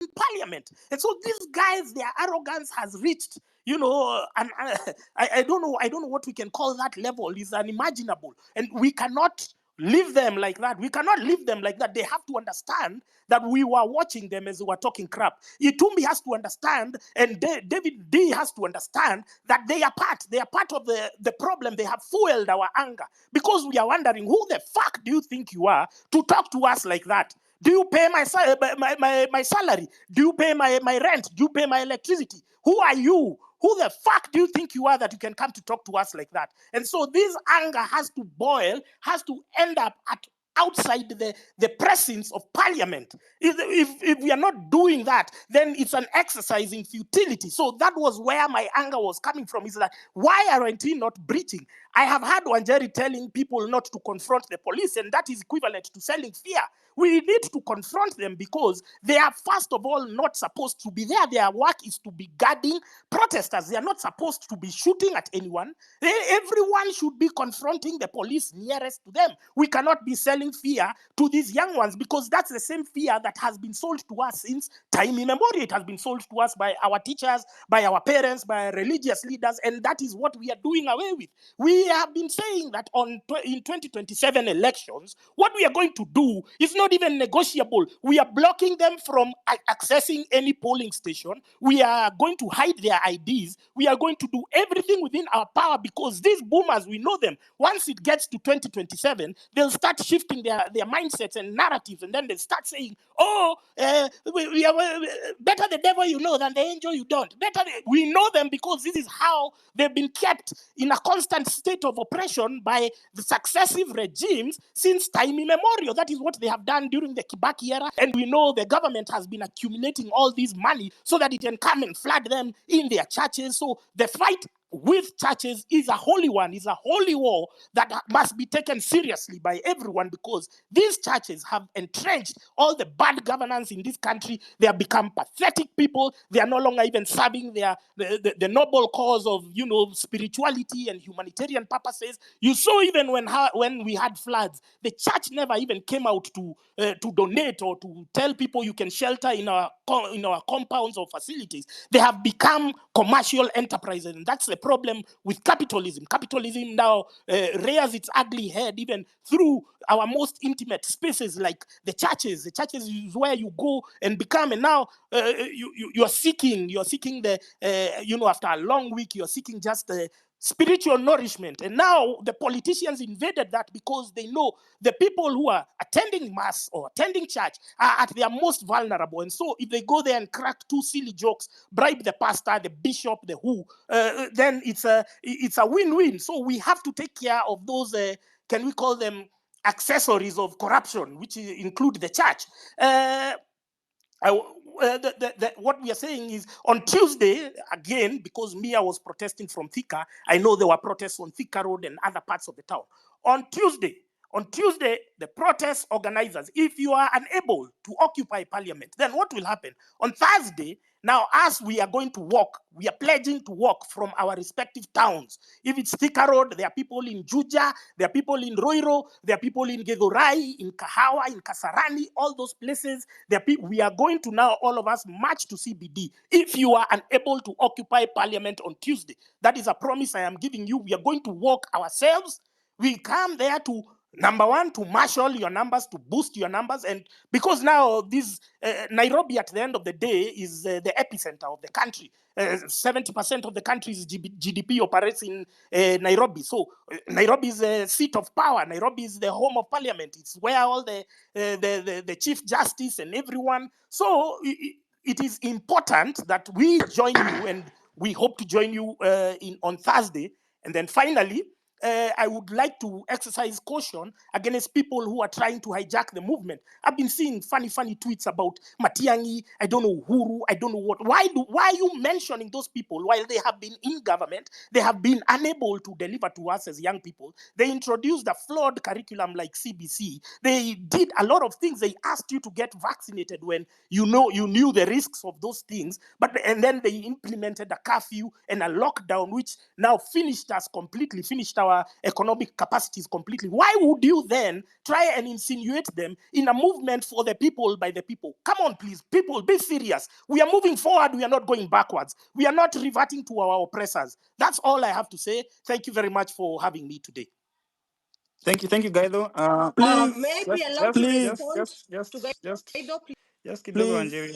in parliament. And so these guys, their arrogance has reached, you know, and I don't know what we can call that level. Is unimaginable, and we cannot leave them like that. We cannot leave them like that. They have to understand that we were watching them as they were talking crap. Itumbi has to understand, and David D has to understand that they are part. They are part of the problem. They have fueled our anger because we are wondering, who the fuck do you think you are to talk to us like that? Do you pay my salary? Do you pay my rent? Do you pay my electricity? Who are you? Who the fuck do you think you are that you can come to talk to us like that? And so this anger has to boil, has to end up at outside the presence of parliament. If we are not doing that, then it's an exercise in futility. So that was where my anger was coming from. Is that why aren't we not breaching? I have heard Wanjeri telling people not to confront the police, and that is equivalent to selling fear. We need to confront them because they are, first of all, not supposed to be there. Their work is to be guarding protesters. They are not supposed to be shooting at anyone. Everyone should be confronting the police nearest to them. We cannot be selling fear to these young ones because that's the same fear that has been sold to us since time immemorial. It has been sold to us by our teachers, by our parents, by religious leaders, and that is what we are doing away with. We have been saying that in 2027 elections, what we are going to do is not even negotiable. We are blocking them from accessing any polling station. We are going to hide their IDs. We are going to do everything within our power because these boomers, we know them. Once it gets to 2027, they'll start shifting their mindsets and narratives, and then they'll start saying, oh, we are better the devil you know than the angel you don't. We know them because this is how they've been kept in a constant state of oppression by the successive regimes since time immemorial. That is what they have done during the Kibaki era, and we know the government has been accumulating all this money so that it can come and flood them in their churches. So the fight with churches is a holy one, is a holy war that must be taken seriously by everyone because these churches have entrenched all the bad governance in this country. They have become pathetic people. They are no longer even serving the noble cause of, you know, spirituality and humanitarian purposes. You saw even when we had floods, the church never even came out to donate or to tell people you can shelter in our compounds or facilities. They have become commercial enterprises, and that's the problem with capitalism. Capitalism now rears its ugly head even through our most intimate spaces like the churches. The churches is where you go and become, and now you're seeking the, after a long week, you're seeking just spiritual nourishment. And now the politicians invaded that because they know the people who are attending mass or attending church are at their most vulnerable. And so if they go there and crack two silly jokes, bribe the pastor, the bishop, the who, then it's a win-win. So we have to take care of those, can we call them accessories of corruption, which include the church. What we are saying is on Tuesday, again, because I was protesting from Thika, I know there were protests on Thika Road and other parts of the town. On Tuesday, the protest organizers, if you are unable to occupy parliament, then what will happen? On Thursday, now as we are going to walk, we are pledging to walk from our respective towns. If it's Thika Road, there are people in Juja, there are people in Roiro, there are people in Githurai, in Kahawa, in Kasarani, all those places. We are going to now, all of us, march to CBD. If you are unable to occupy parliament on Tuesday, that is a promise I am giving you. We are going to walk ourselves. We come there to, number one, to marshal your numbers, to boost your numbers. And because now this Nairobi at the end of the day is the epicenter of the country. 70% of the country's GDP operates in Nairobi. So Nairobi is the seat of power. Nairobi is the home of parliament. It's where all the chief justice and everyone. So it is important that we join you, and we hope to join you on Thursday. And then finally, I would like to exercise caution against people who are trying to hijack the movement. I've been seeing funny tweets about Matiang'i, I don't know Uhuru, I don't know what. Why are you mentioning those people while they have been in government? They have been unable to deliver to us as young people. They introduced a flawed curriculum like CBC. They did a lot of things. They asked you to get vaccinated when you knew the risks of those things. And then they implemented a curfew and a lockdown, which now finished us completely, finished our our economic capacities completely. Why would you then try and insinuate them in a movement for the people by the people? Come on, please, people, be serious. We are moving forward. We are not going backwards. We are not reverting to our oppressors. That's all I have to say. Thank you very much for having me today. Thank you, Gaido. Maybe allow to respond to Gaido, please. Just Kidogo and Jerry.